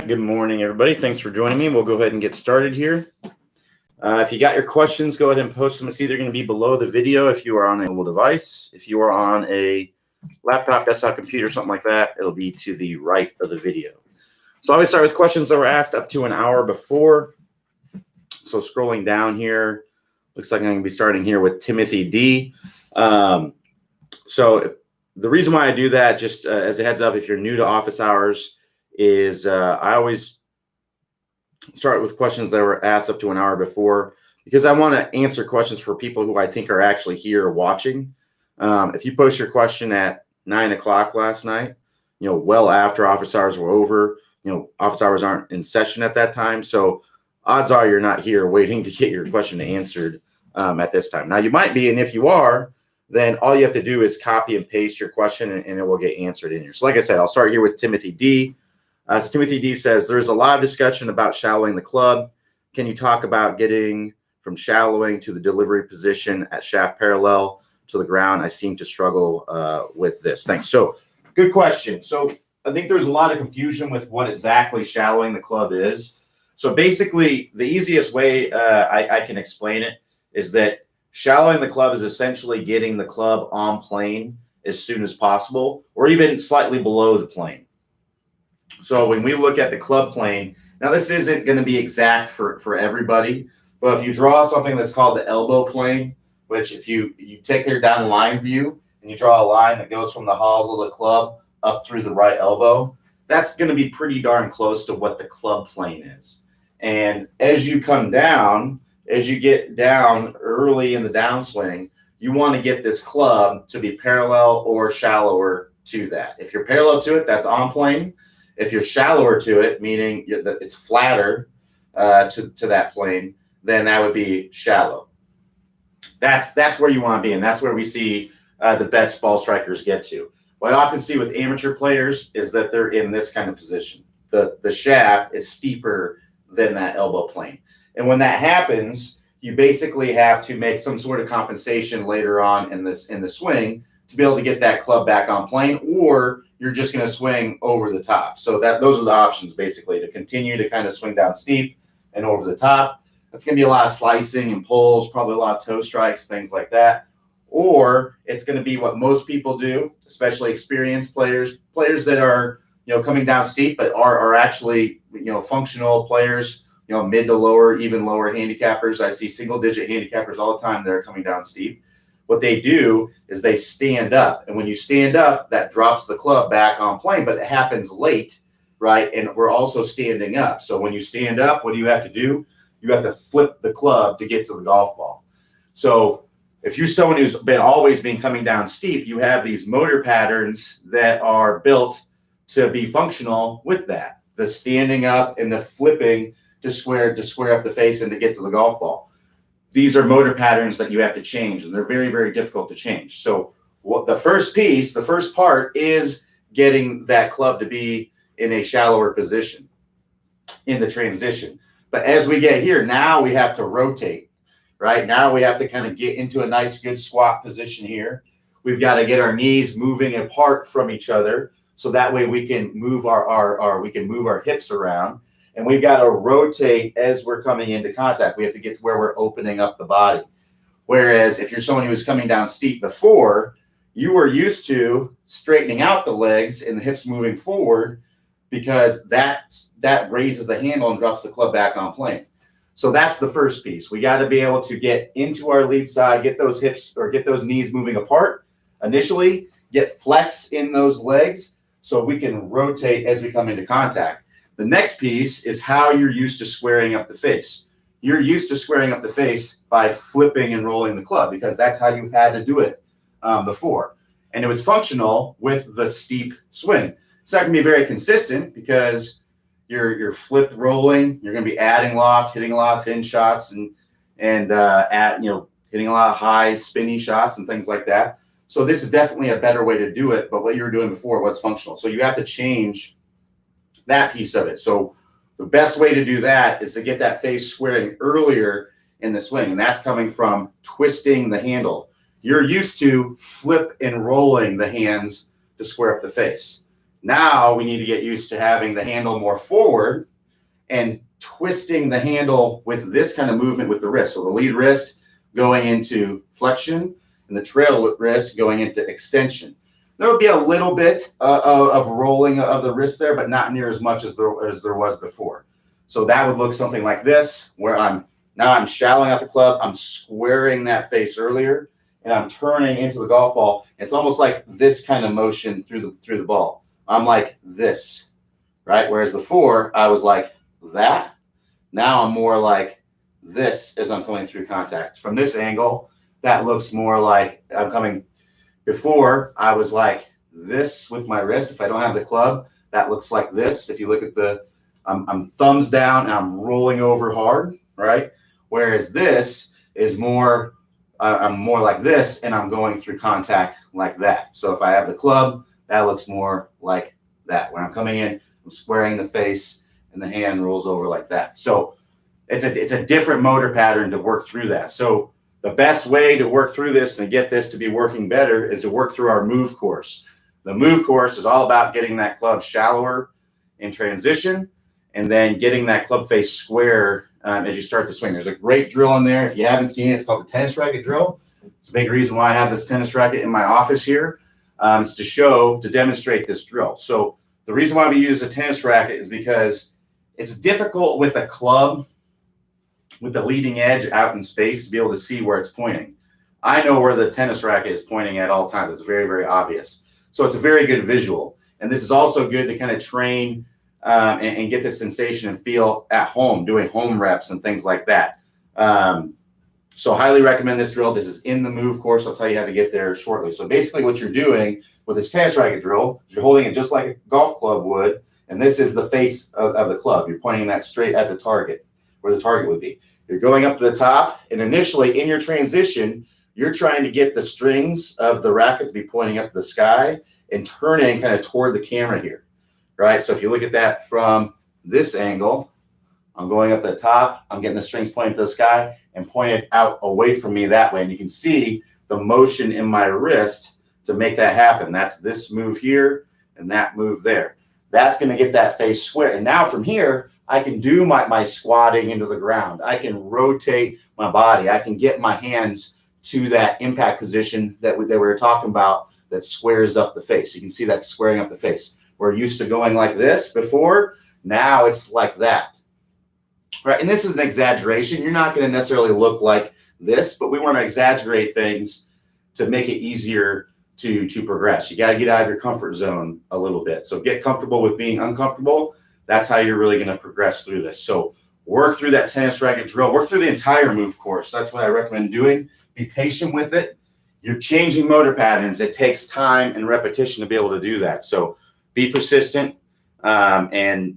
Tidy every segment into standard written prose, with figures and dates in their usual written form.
Good morning, everybody. Thanks for joining me. We'll go ahead and get started here. If you got your questions, go ahead and post them. It's either going to be below the video if you are on a mobile device. If you are on a laptop, desktop computer, something like that, it'll be to the right of the video. So I would start with questions that were asked up to an hour before. So scrolling down here, looks like I'm going to be starting here with Timothy D. So the reason why I do that, just as a heads up, if you're new to office hours, is I always start with questions that were asked up to an hour before, because I want to answer questions for people who I think are actually here watching. If you post your question at 9 o'clock last night, well after office hours were over, office hours aren't in session at that time. So odds are you're not here waiting to get your question answered at this time. Now you might be, and if you are, then all you have to do is copy and paste your question and it will get answered in here. So like I said, I'll start here with Timothy D. So Timothy D says, there's a lot of discussion about shallowing the club. Can you talk about getting from shallowing to the delivery position at shaft parallel to the ground? I seem to struggle with this. Thanks. So good question. So I think there's a lot of confusion with what exactly shallowing the club is. So basically, the easiest way I can explain it is that shallowing the club is essentially getting the club on plane as soon as possible, or even slightly below the plane. So when we look at the club plane, now this isn't going to be exact for everybody, but if you draw something that's called the elbow plane, which if you take their down the line view and you draw a line that goes from the hosel of the club up through the right elbow, that's going to be pretty darn close to what the club plane is. And as you come down, as you get down early in the downswing, you want to get this club to be parallel or shallower to that. If you're parallel to it, that's on plane. If you're shallower to it, meaning that it's flatter to that plane, then that would be shallow. That's where you want to be, and that's where we see the best ball strikers get to. What I often see with amateur players is that they're in this kind of position. The shaft is steeper than that elbow plane. And when that happens, you basically have to make some sort of compensation later on in the swing to be able to get that club back on plane, or you're just going to swing over the top. So those are the options, basically, to continue to kind of swing down steep and over the top. That's going to be a lot of slicing and pulls, probably a lot of toe strikes, things like that. Or it's going to be what most people do, especially experienced players that are coming down steep, but are actually functional players, mid to lower, even lower handicappers. I see single-digit handicappers all the time that are coming down steep. What they do is they stand up. And when you stand up, that drops the club back on plane, but it happens late, right? And we're also standing up. So when you stand up, what do you have to do? You have to flip the club to get to the golf ball. So if you're someone who's always been coming down steep, you have these motor patterns that are built to be functional with that. The standing up and the flipping to square up the face and to get to the golf ball. These are motor patterns that you have to change, and they're very, very difficult to change. So the first part is getting that club to be in a shallower position in the transition. But as we get here, now we have to rotate, right? Now we have to kind of get into a nice, good squat position here. We've got to get our knees moving apart from each other, so that way we can move our hips around. And we've got to rotate as we're coming into contact. We have to get to where we're opening up the body. Whereas if you're someone who was coming down steep before, you were used to straightening out the legs and the hips moving forward, because that raises the handle and drops the club back on plane. So that's the first piece. We got to be able to get into our lead side, get those hips or get those knees moving apart initially, get flex in those legs so we can rotate as we come into contact. The next piece is how you're used to squaring up the face. You're used to squaring up the face by flipping and rolling the club, because that's how you had to do it before. And it was functional with the steep swing. It's not going to be very consistent, because you're flip rolling. You're going to be adding loft, hitting a lot of thin shots, and hitting a lot of high spinny shots and things like that. So this is definitely a better way to do it. But what you were doing before was functional. So you have to change that piece of it. So the best way to do that is to get that face squaring earlier in the swing. And that's coming from twisting the handle. You're used to flip and rolling the hands to square up the face. Now we need to get used to having the handle more forward and twisting the handle with this kind of movement with the wrist. So the lead wrist going into flexion and the trail wrist going into extension. There would be a little bit of rolling of the wrist there, but not near as much as there was before. So that would look something like this, where I'm shallowing out the club, I'm squaring that face earlier, and I'm turning into the golf ball. It's almost like this kind of motion through the ball. I'm like this, right? Whereas before I was like that. Now I'm more like this as I'm coming through contact. From this angle, that looks more like I'm coming. Before I was like this with my wrist. If I don't have the club, that looks like this. If you look at I'm thumbs down and I'm rolling over hard, right? Whereas this is more, I'm more like this and I'm going through contact like that. So if I have the club, that looks more like that. When I'm coming in, I'm squaring the face and the hand rolls over like that. So it's a different motor pattern to work through that. So the best way to work through this and get this to be working better is to work through our move course. The move course is all about getting that club shallower in transition and then getting that club face square as you start to swing. There's a great drill in there. If you haven't seen it, it's called the tennis racket drill. It's a big reason why I have this tennis racket in my office here. It's to demonstrate this drill. So the reason why we use a tennis racket is because it's difficult with a club with the leading edge out in space to be able to see where it's pointing. I know where the tennis racket is pointing at all times. It's very, very obvious. So it's a very good visual. And this is also good to kind of train and get the sensation and feel at home, doing home reps and things like that. So highly recommend this drill. This is in the move course. I'll tell you how to get there shortly. So basically what you're doing with this tennis racket drill is you're holding it just like a golf club would. And this is the face of the club. You're pointing that straight at the target, where the target would be. You're going up to the top, and initially in your transition, you're trying to get the strings of the racket to be pointing up to the sky and turning kind of toward the camera here, right? So if you look at that from this angle, I'm going up the top, I'm getting the strings pointing to the sky and pointed out away from me that way. And you can see the motion in my wrist to make that happen. That's this move here and that move there. That's going to get that face square. And now from here, I can do my squatting into the ground. I can rotate my body. I can get my hands to that impact position that we were talking about that squares up the face. You can see that squaring up the face. We're used to going like this before. Now it's like that. Right? And this is an exaggeration. You're not going to necessarily look like this, but we want to exaggerate things to make it easier to progress. You got to get out of your comfort zone a little bit. So get comfortable with being uncomfortable. That's how you're really going to progress through this. So work through that tennis racket drill. Work through the entire move course. That's what I recommend doing. Be patient with it. You're changing motor patterns. It takes time and repetition to be able to do that. So be persistent and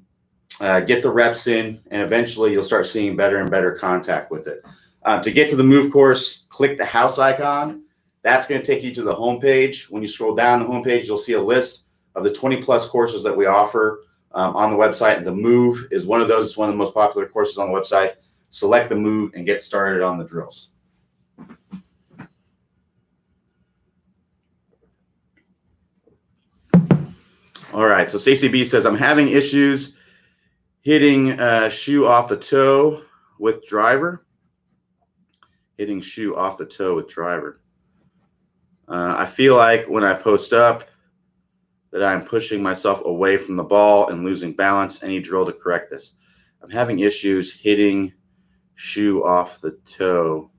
get the reps in, and eventually you'll start seeing better and better contact with it. To get to the move course, click the house icon. That's going to take you to the homepage. When you scroll down the homepage, you'll see a list of the 20 plus courses that we offer on the website. The move is one of those. It's one of the most popular courses on the website. Select the move and get started on the drills. All right. So Stacey B says, I'm having issues hitting shoe off the toe with driver. Hitting shoe off the toe with driver. I feel like when I post up that I'm pushing myself away from the ball and losing balance. Any drill to correct this? I'm having issues hitting shoe off the toe.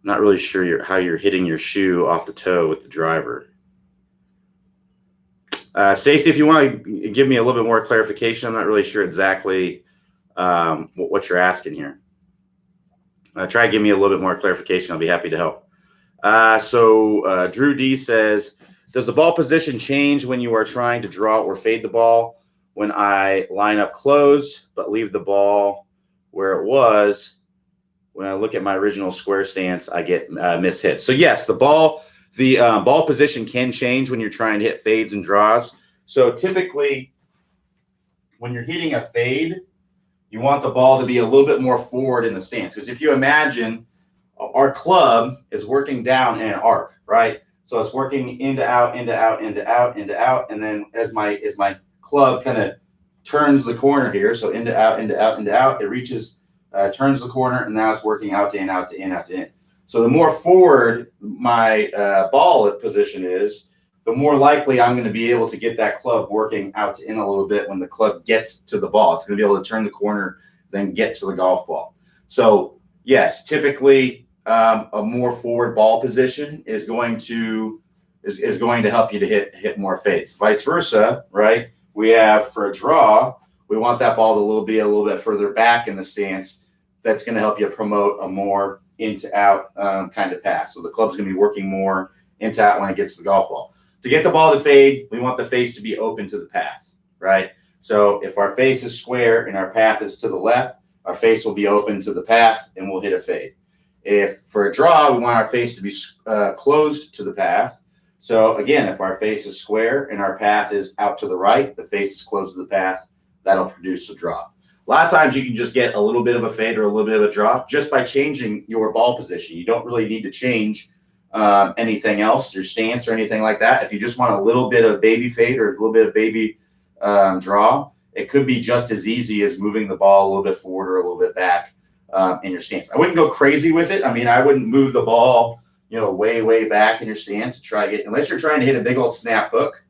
Not really sure how you're hitting your shoe off the toe with the driver. Stacey, if you want to give me a little bit more clarification, I'm not really sure exactly what you're asking here. Try to give me a little bit more clarification. I'll be happy to help. So Drew D says, does the ball position change when you are trying to draw or fade the ball? When I line up close but leave the ball where it was, when I look at my original square stance, I get mishit. So yes, the ball position can change when you're trying to hit fades and draws. So typically, when you're hitting a fade, you want the ball to be a little bit more forward in the stance. Because if you imagine our club is working down in an arc, right? So it's working into out, into out, into out, into out. And then as my club kind of turns the corner here, so into out, into out, into out, it reaches, turns the corner, and now it's working out to in, out to in, out to in. So the more forward my ball position is, the more likely I'm going to be able to get that club working out to in a little bit when the club gets to the ball. It's going to be able to turn the corner, then get to the golf ball. So yes, typically a more forward ball position is going to help you to hit more fades. Vice versa, right? We have for a draw, we want that ball to be a little bit further back in the stance. That's going to help you promote a more into out kind of pass. So the club's going to be working more into out when it gets to the golf ball. To get the ball to fade, we want the face to be open to the path, right? So if our face is square and our path is to the left, our face will be open to the path and we'll hit a fade. If for a draw, we want our face to be closed to the path. So again, if our face is square and our path is out to the right, the face is close to the path, that'll produce a draw. A lot of times you can just get a little bit of a fade or a little bit of a draw just by changing your ball position. You don't really need to change anything else, your stance or anything like that. If you just want a little bit of baby fade or a little bit of baby draw, it could be just as easy as moving the ball a little bit forward or a little bit back in your stance. I wouldn't go crazy with it. I mean, I wouldn't move the ball, way back in your stance to try to get, unless you're trying to hit a big old snap hook.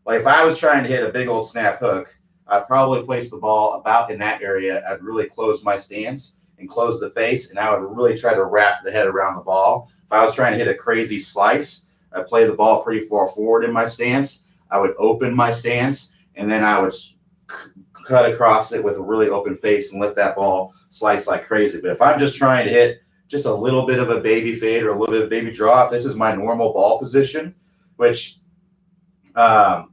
Like if I was trying to hit a big old snap hook, I'd probably place the ball about in that area. I'd really close my stance and close the face, and I would really try to wrap the head around the ball. If I was trying to hit a crazy slice, I'd play the ball pretty far forward in my stance. I would open my stance, and then I would cut across it with a really open face and let that ball slice like crazy. But if I'm just trying to hit just a little bit of a baby fade or a little bit of baby draw, if this is my normal ball position, which I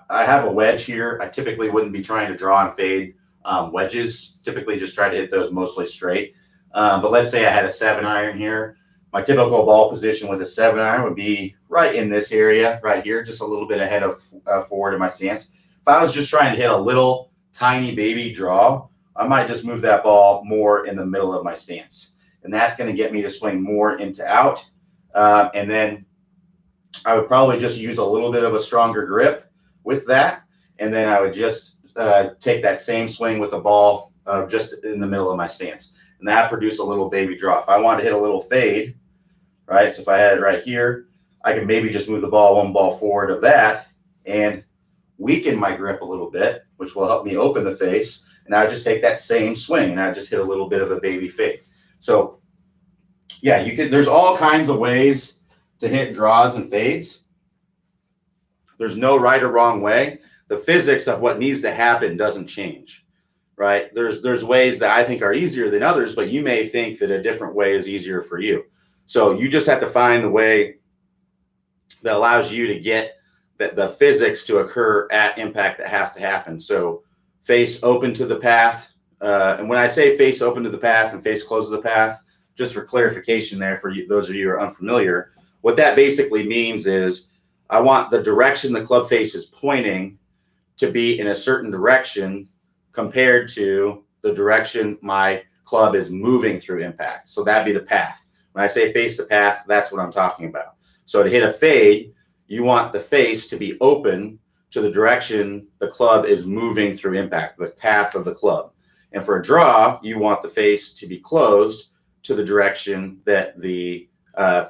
have a wedge here. I typically wouldn't be trying to draw and fade wedges. Typically just try to hit those mostly straight. But let's say I had a 7-iron here. My typical ball position with a 7-iron would be right in this area right here, just a little bit ahead of forward in my stance. If I was just trying to hit a little tiny baby draw, I might just move that ball more in the middle of my stance. And that's going to get me to swing more into out. And then I would probably just use a little bit of a stronger grip with that. And then I would just take that same swing with the ball just in the middle of my stance. And that produce a little baby draw. If I wanted to hit a little fade, right? So if I had it right here, I could maybe just move the ball one ball forward of that and weaken my grip a little bit, which will help me open the face. And I would just take that same swing and I just hit a little bit of a baby fade. So yeah, there's all kinds of ways to hit draws and fades. There's no right or wrong way. The physics of what needs to happen doesn't change, right? There's ways that I think are easier than others, but you may think that a different way is easier for you. So you just have to find the way that allows you to get the physics to occur at impact that has to happen. So face open to the path. And when I say face open to the path and face close to the path, just for clarification there for you, those of you who are unfamiliar, what that basically means is I want the direction the club face is pointing to be in a certain direction compared to the direction my club is moving through impact. So that'd be the path. When I say face to path, that's what I'm talking about. So to hit a fade, you want the face to be open to the direction the club is moving through impact, the path of the club. And for a draw, you want the face to be closed to the direction that the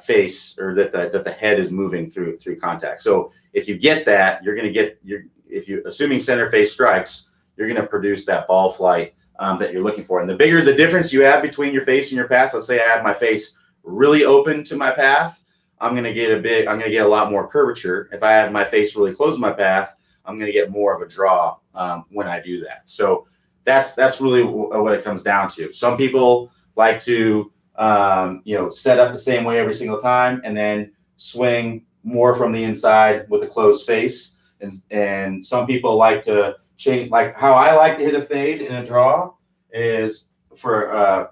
face or that the head is moving through contact. So if you get that, you're going to get assuming center face strikes, you're going to produce that ball flight that you're looking for. And the bigger the difference you have between your face and your path, let's say I have my face really open to my path, I'm going to get a lot more curvature. If I have my face really close to my path, I'm going to get more of a draw when I do that. So that's really what it comes down to. Some people like to set up the same way every single time and then swing more from the inside with a closed face. And some people like to change, like how I like to hit a fade in a draw is for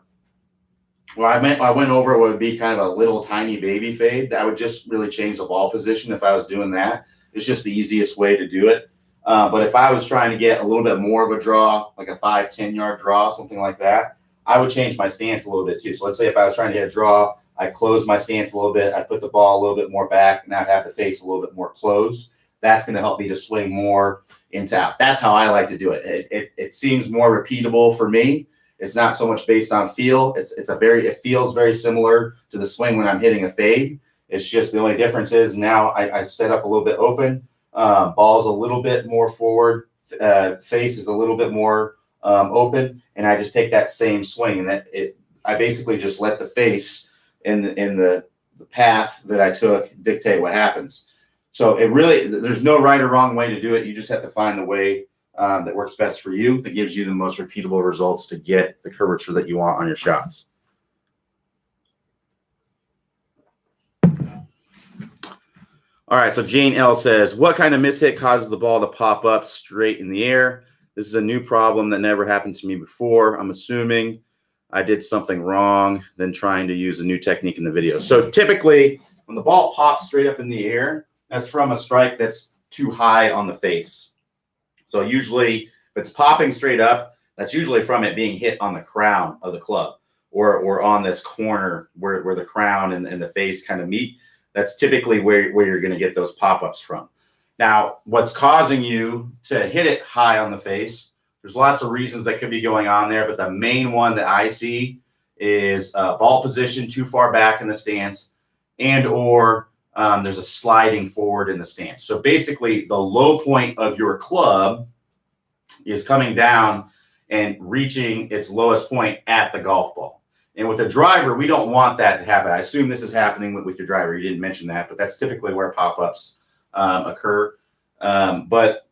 I went over what would be kind of a little tiny baby fade. That would just really change the ball position if I was doing that. It's just the easiest way to do it. But if I was trying to get a little bit more of a draw, like a 5-10 yard draw, something like that, I would change my stance a little bit too. So let's say if I was trying to hit a draw, I close my stance a little bit. I put the ball a little bit more back, and I have the face a little bit more closed. That's going to help me to swing more into out. That's how I like to do it. It seems more repeatable for me. It's not so much based on feel. It feels very similar to the swing when I'm hitting a fade. It's just the only difference is now I set up a little bit open. Ball's a little bit more forward. Face is a little bit more open, and I just take that same swing, and I basically just let the face in the path that I took dictate what happens. So there's no right or wrong way to do it. You just have to find the way that works best for you, that gives you the most repeatable results to get the curvature that you want on your shots. All right, so Jane L says, what kind of mishit causes the ball to pop up straight in the air? This is a new problem that never happened to me before. I'm assuming I did something wrong, then trying to use a new technique in the video. So typically, when the ball pops straight up in the air, that's from a strike that's too high on the face. So usually, if it's popping straight up, that's usually from it being hit on the crown of the club or on this corner where the crown and the face kind of meet. That's typically where you're going to get those pop-ups from. Now, what's causing you to hit it high on the face, there's lots of reasons that could be going on there, but the main one that I see is ball position too far back in the stance, and or there's a sliding forward in the stance. So basically, the low point of your club is coming down and reaching its lowest point at the golf ball. And with a driver, we don't want that to happen. I assume this is happening with your driver. You didn't mention that, but that's typically where pop-ups occur. But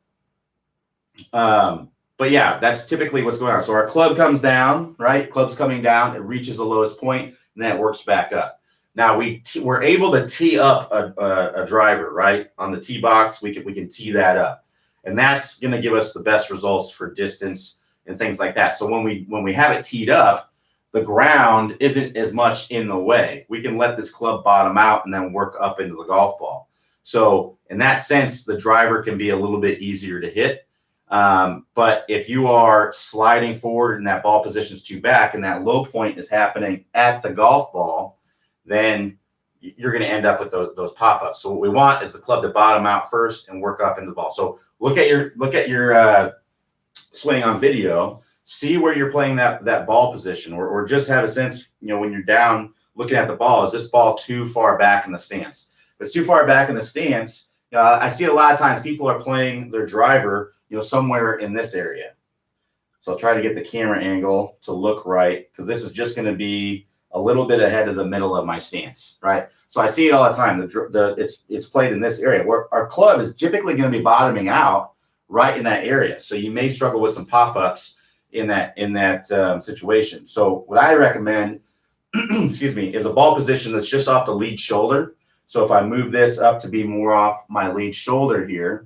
yeah, that's typically what's going on. So our club comes down, right? Club's coming down. It reaches the lowest point, and then it works back up. Now we're able to tee up a driver, right? On the tee box, we can tee that up, and that's going to give us the best results for distance and things like that. So when we have it teed up, the ground isn't as much in the way. We can let this club bottom out and then work up into the golf ball. So in that sense, the driver can be a little bit easier to hit. But if you are sliding forward and that ball position is too back and that low point is happening at the golf ball, then you're going to end up with those pop-ups. So what we want is the club to bottom out first and work up into the ball. So look at your swing on video. See where you're playing that ball position, or just have a sense, when you're down looking at the ball, is this ball too far back in the stance? If it's too far back in the stance, I see a lot of times people are playing their driver, somewhere in this area. So I'll try to get the camera angle to look right, because this is just going to be a little bit ahead of the middle of my stance, right? So I see it all the time. It's played in this area where our club is typically going to be bottoming out right in that area. So you may struggle with some pop-ups in that situation. So what I recommend, excuse me, is a ball position that's just off the lead shoulder. So if I move this up to be more off my lead shoulder here,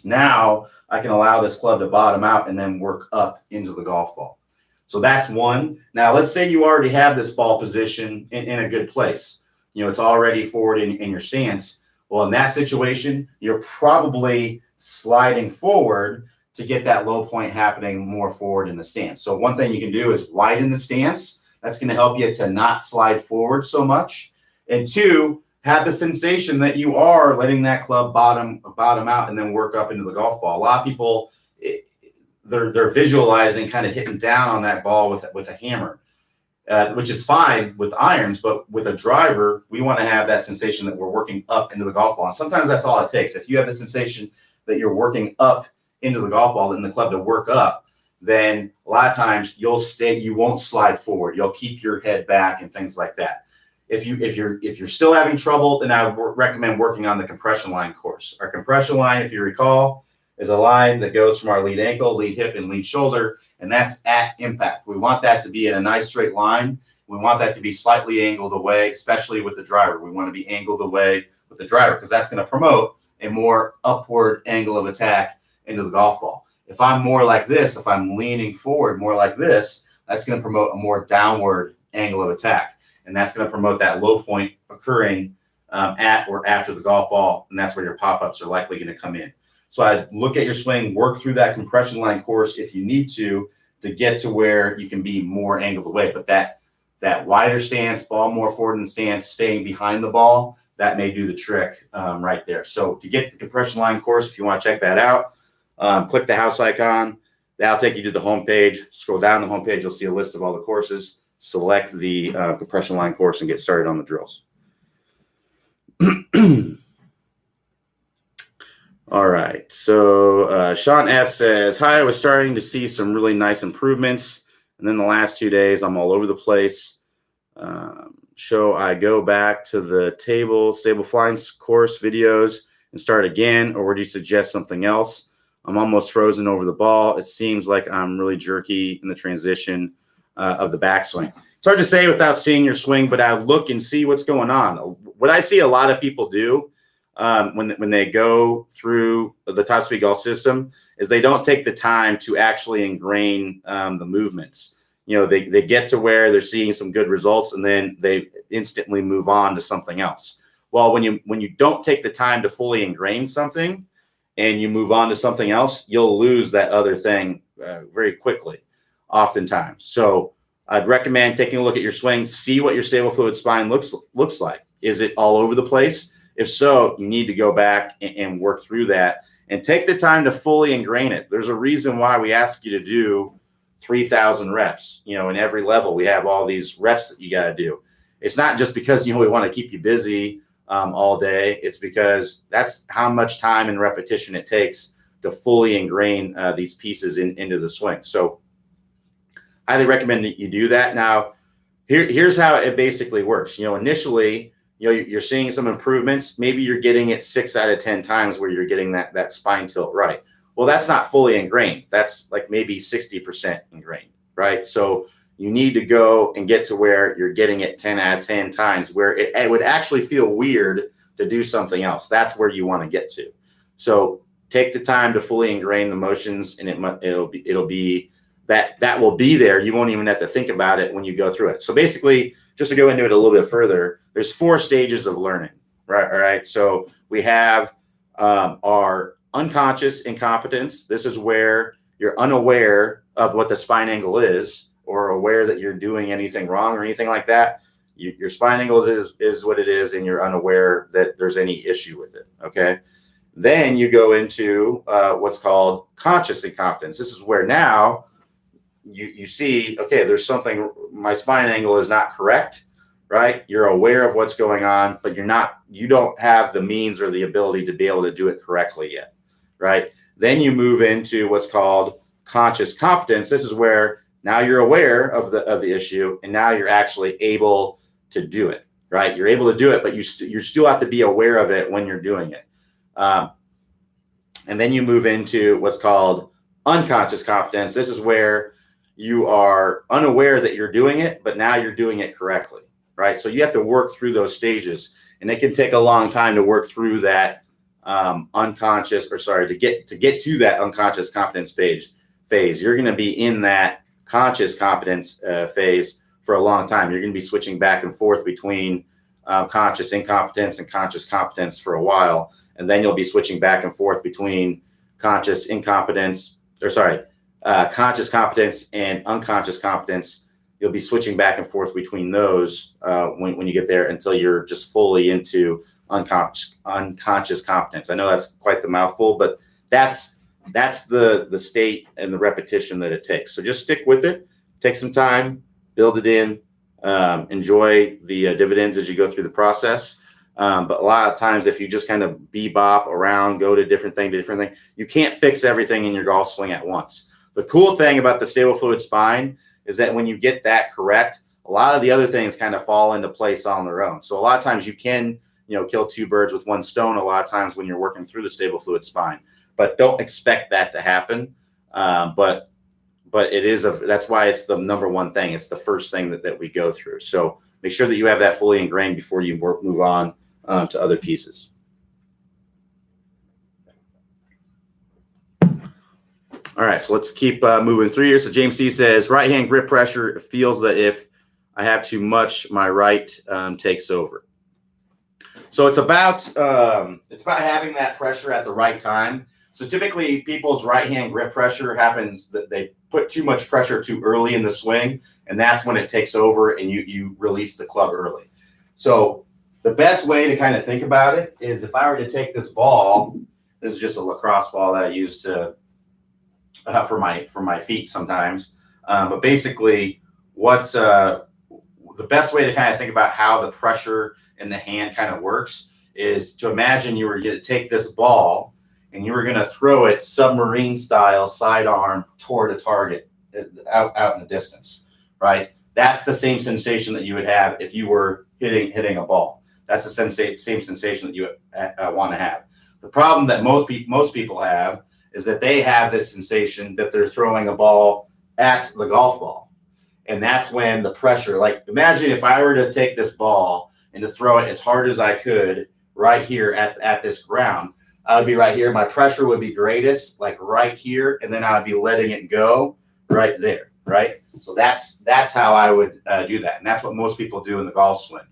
now I can allow this club to bottom out and then work up into the golf ball. So that's one. Now let's say you already have this ball position in a good place. It's already forward in your stance. Well, in that situation, you're probably sliding forward to get that low point happening more forward in the stance. So one thing you can do is widen the stance. That's going to help you to not slide forward so much. And two, have the sensation that you are letting that club bottom out and then work up into the golf ball. A lot of people, they're visualizing kind of hitting down on that ball with a hammer, which is fine with irons, but with a driver, we want to have that sensation that we're working up into the golf ball. And sometimes that's all it takes. If you have the sensation that you're working up into the golf ball and the club to work up, then a lot of times you won't slide forward. You'll keep your head back and things like that. If you're still having trouble, then I would recommend working on the compression line course. Our compression line, if you recall, is a line that goes from our lead ankle, lead hip, and lead shoulder, and that's at impact. We want that to be in a nice straight line. We want that to be slightly angled away, especially with the driver. We want to be angled away with the driver because that's going to promote a more upward angle of attack into the golf ball. If I'm more like this, if I'm leaning forward more like this, that's going to promote a more downward angle of attack. And that's going to promote that low point occurring at or after the golf ball. And that's where your pop-ups are likely going to come in. So I'd look at your swing, work through that compression line course if you need to get to where you can be more angled away. But that that wider stance, ball more forward in the stance, staying behind the ball, that may do the trick right there. So to get the compression line course, if you want to check that out, click the house icon. That'll take you to the homepage. Scroll down the homepage, you'll see a list of all the courses. Select the compression line course and get started on the drills. All right. So Sean F says, hi, I was starting to see some really nice improvements. And then the last 2 days, I'm all over the place. Should I go back to the stable flying course videos and start again, or would you suggest something else? I'm almost frozen over the ball. It seems like I'm really jerky in the transition of the backswing. It's hard to say without seeing your swing, but I look and see what's going on. What I see a lot of people do when they go through the Top Speed Golf system is they don't take the time to actually ingrain the movements. You know, they get to where they're seeing some good results and then they instantly move on to something else. Well, when you don't take the time to fully ingrain something and you move on to something else, you'll lose that other thing very quickly, oftentimes. So I'd recommend taking a look at your swing, see what your stable fluid spine looks like. Is it all over the place? If so, you need to go back and work through that and take the time to fully ingrain it. There's a reason why we ask you to do 3,000 reps. You know, in every level, we have all these reps that you got to do. It's not just because, you know, we want to keep you busy all day. It's because that's how much time and repetition it takes to fully ingrain these pieces into the swing. So highly recommend that you do that. Now, here's how it basically works. You know, initially, you know, you're seeing some improvements. Maybe you're getting it 6 out of 10 times where you're getting that spine tilt right. Well, that's not fully ingrained. That's like maybe 60% ingrained, right? So you need to go and get to where you're getting it 10 out of 10 times where it would actually feel weird to do something else. That's where you want to get to. So take the time to fully ingrain the motions, and it'll be that will be there. You won't even have to think about it when you go through it. So basically, just to go into it a little bit further, there's 4 stages of learning, right? All right. So we have our unconscious incompetence. This is where you're unaware of what the spine angle is, or aware that you're doing anything wrong or anything like that. Your spine angle is what it is, and you're unaware that there's any issue with it. Okay. Then you go into what's called conscious incompetence. This is where now you see, okay, there's something, my spine angle is not correct, right? You're aware of what's going on, but you don't have the means or the ability to be able to do it correctly yet, right? Then you move into what's called conscious competence. This is where now you're aware of the issue, and now you're actually able to do it, right? You're able to do it, but you still have to be aware of it when you're doing it. And then you move into what's called unconscious competence. This is where you are unaware that you're doing it, but now you're doing it correctly, right? So you have to work through those stages, and it can take a long time to work through that to get to that unconscious competence phase. You're going to be in that conscious competence phase for a long time. You're going to be switching back and forth between conscious incompetence and conscious competence for a while, and then you'll be switching back and forth between conscious competence and unconscious competence. You'll be switching back and forth between those when you get there until you're just fully into unconscious competence. I know that's quite the mouthful, but that's the state and the repetition that it takes. So just stick with it, take some time, build it in, enjoy the dividends as you go through the process. But a lot of times, if you just kind of bebop around, go to different thing, you can't fix everything in your golf swing at once. The cool thing about the stable fluid spine is that when you get that correct, a lot of the other things kind of fall into place on their own. So a lot of times you can, kill 2 birds with 1 stone a lot of times when you're working through the stable fluid spine, but don't expect that to happen. But that's why it's the number one thing. It's the first thing that we go through. So make sure that you have that fully ingrained before you move on to other pieces. All right, so let's keep moving through here. So James C says, right hand grip pressure feels that if I have too much, my right takes over. So it's about having that pressure at the right time. So typically, people's right hand grip pressure happens that they put too much pressure too early in the swing, and that's when it takes over and you release the club early. So the best way to kind of think about it is if I were to take this ball, this is just a lacrosse ball that I use to for my feet sometimes. But basically, what's the best way to kind of think about how the pressure in the hand kind of works is to imagine you were going to take this ball and you were going to throw it submarine style sidearm toward a target out in the distance, right? That's the same sensation that you would have if you were hitting a ball. That's the same sensation that you want to have. The problem that most people have is that they have this sensation that they're throwing a ball at the golf ball. And that's when the pressure, like imagine if I were to take this ball and to throw it as hard as I could right here at this ground, I would be right here. My pressure would be greatest, like right here. And then I would be letting it go right there, right? So that's how I would do that. And that's what most people do in the golf swing.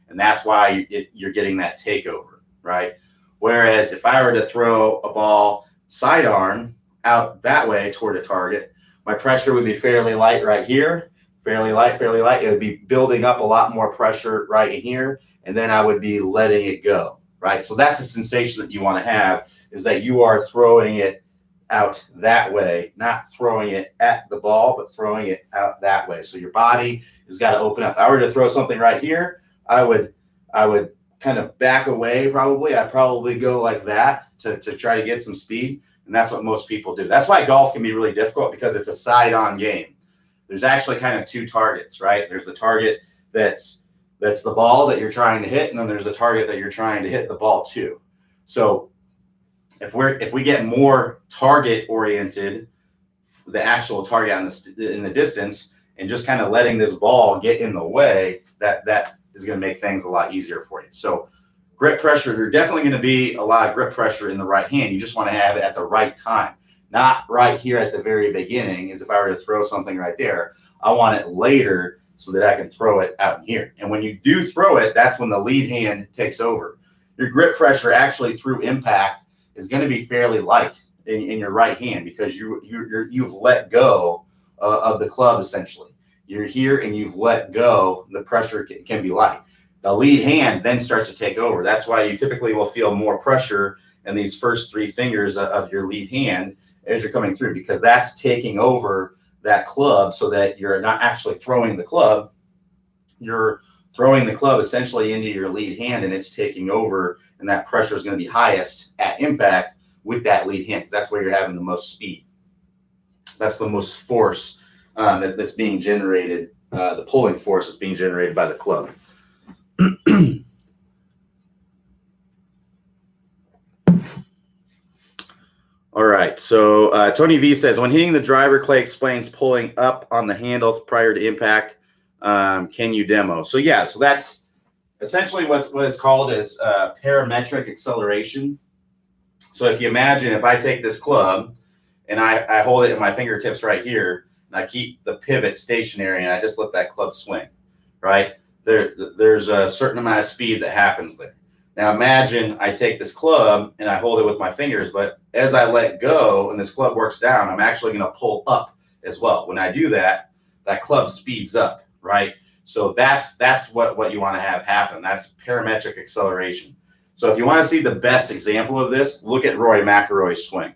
And that's why you're getting that takeover, right? Whereas if I were to throw a ball sidearm out that way toward a target, my pressure would be fairly light right here, fairly light. It would be building up a lot more pressure right in here, and then I would be letting it go, right? So that's a sensation that you want to have, is that you are throwing it out that way, not throwing it at the ball, but throwing it out that way. So your body has got to open up. If I were to throw something right here, I would kind of back away probably. I'd probably go like that to try to get some speed. And that's what most people do. That's why golf can be really difficult, because it's a side-on game. There's actually kind of two targets, right? There's the target that's the ball that you're trying to hit, and then there's the target that you're trying to hit the ball to. So if we get more target oriented, the actual target in the distance, and just kind of letting this ball get in the way, that is going to make things a lot easier for you. So grip pressure, there's definitely going to be a lot of grip pressure in the right hand. You just want to have it at the right time, not right here at the very beginning. As if I were to throw something right there, I want it later so that I can throw it out here. And when you do throw it, that's when the lead hand takes over. Your grip pressure actually through impact is going to be fairly light in your right hand, because you've let go of the club essentially. You're here and you've let go. The pressure can be light. The lead hand then starts to take over. That's why you typically will feel more pressure in these first three fingers of your lead hand as you're coming through, because that's taking over that club, so that you're not actually throwing the club. You're throwing the club essentially into your lead hand, and it's taking over, and that pressure is going to be highest at impact with that lead hand, because that's where you're having the most speed. That's the most force that's being generated, the pulling force that's being generated by the club. All right. So Tony V says, when hitting the driver, Clay explains pulling up on the handle prior to impact. Can you demo? So yeah, so that's essentially what it's called is parametric acceleration. So if you imagine, if I take this club and I hold it in my fingertips right here, and I keep the pivot stationary, and I just let that club swing, right? There's a certain amount of speed that happens there. Now imagine I take this club and I hold it with my fingers, but as I let go and this club works down, I'm actually going to pull up as well. When I do that, that club speeds up, right? So that's what you want to have happen. That's parametric acceleration. So if you want to see the best example of this, look at Rory McIlroy's swing.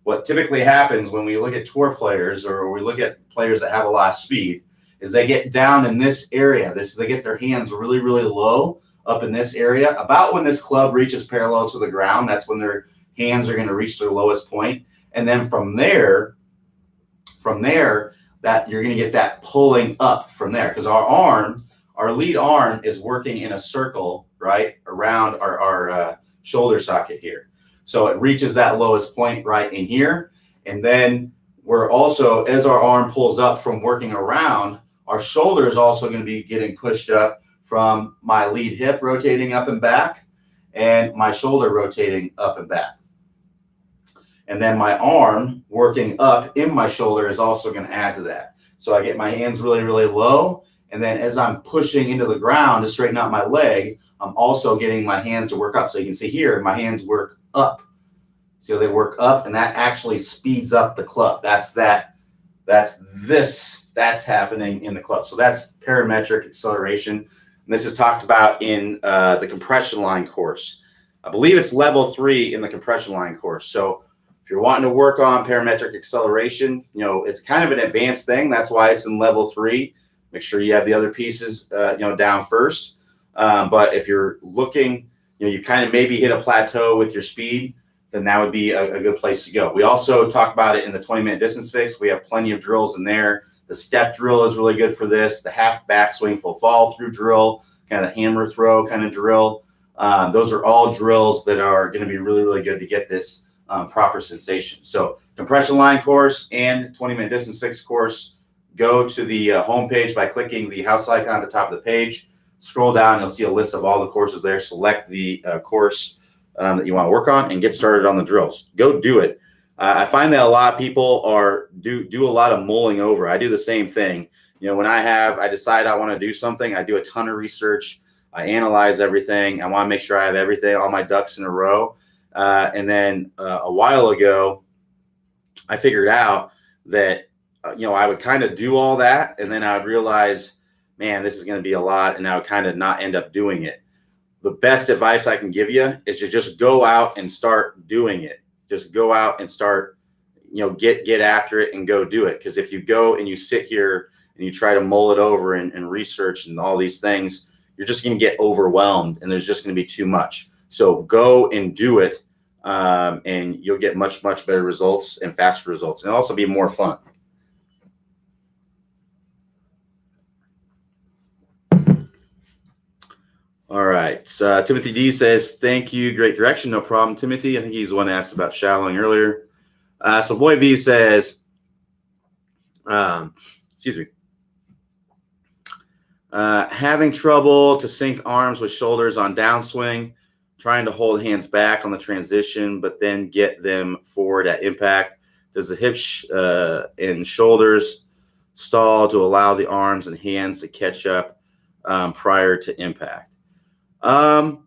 What typically happens when we look at tour players, or we look at players that have a lot of speed, is they get down in this area. They get their hands really, really low up in this area. About when this club reaches parallel to the ground, that's when their hands are going to reach their lowest point. And then from there, that you're going to get that pulling up from there, because our lead arm is working in a circle, right, around our shoulder socket here. So it reaches that lowest point right in here. And then we're also, as our arm pulls up from working around, our shoulder is also going to be getting pushed up from my lead hip rotating up and back, and my shoulder rotating up and back. And then my arm working up in my shoulder is also going to add to that. So I get my hands really, really low. And then as I'm pushing into the ground to straighten out my leg, I'm also getting my hands to work up. So you can see here, my hands work up. So they work up, and that actually speeds up the club. That's that That's happening in the club. So that's parametric acceleration. And this is talked about in the compression line course. I believe it's level 3 in the compression line course. So if you're wanting to work on parametric acceleration, it's kind of an advanced thing. That's why it's in level 3. Make sure you have the other pieces, down first. But if you're looking, you kind of maybe hit a plateau with your speed, then that would be a good place to go. We also talk about it in the 20-minute distance fix. We have plenty of drills in there. The step drill is really good for this. The half backswing full fall through drill, kind of the hammer throw kind of drill. Those are all drills that are going to be really, really good to get this proper sensation. So compression line course and 20-minute distance fix course, go to the homepage by clicking the house icon at the top of the page. Scroll down, you'll see a list of all the courses there. Select the course that you want to work on and get started on the drills. Go do it. I find that a lot of people do a lot of mulling over. I do the same thing. When I decide I want to do something, I do a ton of research. I analyze everything. I want to make sure I have everything, all my ducks in a row. And then a while ago, I figured out that, I would kind of do all that. And then I would realize, man, this is going to be a lot. And I would kind of not end up doing it. The best advice I can give you is to just go out and start doing it. Just go out and start, get after it and go do it. Because if you go and you sit here and you try to mull it over and research and all these things, you're just going to get overwhelmed and there's just going to be too much. So go and do it, and you'll get much, much better results and faster results. And it'll also be more fun. All right. Timothy D says, thank you. Great direction. No problem, Timothy. I think he's the one asked about shallowing earlier. Savoy V says, excuse me. Having trouble to sync arms with shoulders on downswing, trying to hold hands back on the transition, but then get them forward at impact. Does the hips and shoulders stall to allow the arms and hands to catch up prior to impact? Well,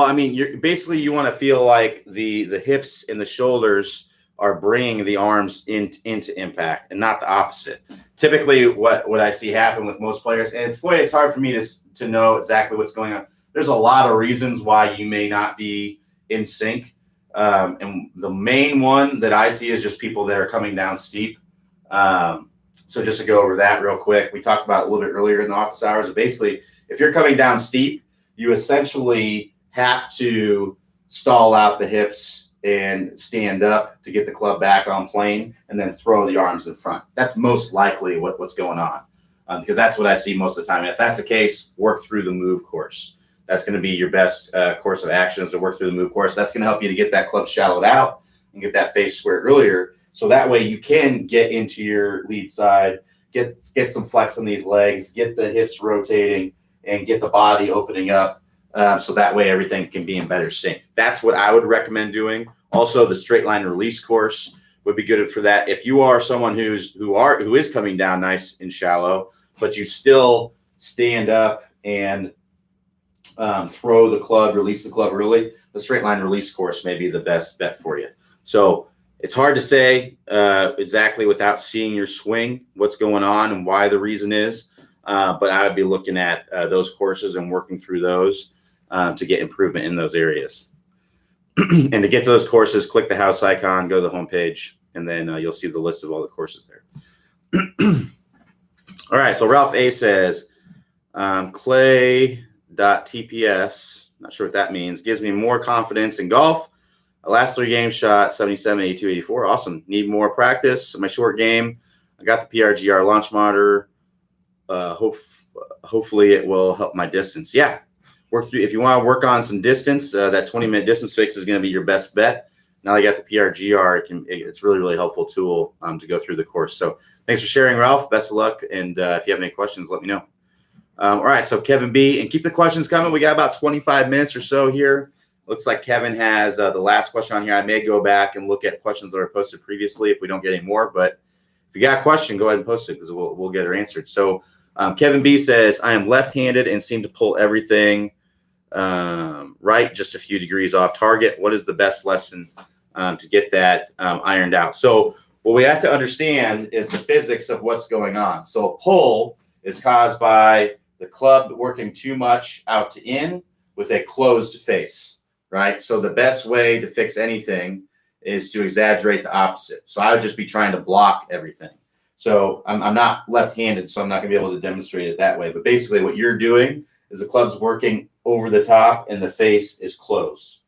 I mean, you want to feel like the hips and the shoulders are bringing the arms into impact and not the opposite. Typically what I see happen with most players, and Floyd, it's hard for me to know exactly what's going on. There's a lot of reasons why you may not be in sync. And the main one that I see is just people that are coming down steep. So just to go over that real quick, we talked about a little bit earlier in the office hours. Basically, if you're coming down steep, you essentially have to stall out the hips and stand up to get the club back on plane and then throw the arms in front. That's most likely what's going on, because that's what I see most of the time. And if that's the case, work through the move course. That's going to be your best course of actions to work through the move course. That's going to help you to get that club shallowed out and get that face square earlier. So that way you can get into your lead side, get some flex on these legs, get the hips rotating, and get the body opening up. So that way everything can be in better sync. That's what I would recommend doing. Also, the straight line release course would be good for that. If you are someone who is coming down nice and shallow, but you still stand up and throw the club, release the club early, the straight line release course may be the best bet for you. So it's hard to say exactly without seeing your swing, what's going on and why the reason is. But I would be looking at those courses and working through those to get improvement in those areas. And to get to those courses, click the house icon, go to the homepage, and then you'll see the list of all the courses there. All right, so Ralph A says, clay.tps, not sure what that means, gives me more confidence in golf. Last 3 games shot 77, 82, 84. Awesome. Need more practice. My short game, I got the PRGR launch monitor. Hopefully it will help my distance. Yeah. Work through. If you want to work on some distance, that 20-minute distance fix is going to be your best bet. Now you got the PRGR. It's really, really helpful tool to go through the course. So thanks for sharing, Ralph. Best of luck. And if you have any questions, let me know. All right. So Kevin B, and keep the questions coming. We got about 25 minutes or so here. Looks like Kevin has the last question on here. I may go back and look at questions that are posted previously if we don't get any more. But if you got a question, go ahead and post it because we'll get her answered. So Kevin B says, I am left-handed and seem to pull everything right, just a few degrees off target. What is the best lesson to get that ironed out? So What we have to understand is the physics of what's going on. So a pull is caused by the club working too much out to in with a closed face, right? So the best way to fix anything is to exaggerate the opposite. So I would just be trying to block everything. So I'm not left-handed, so I'm not going to be able to demonstrate it that way. But basically what you're doing is the club's working over the top and the face is closed.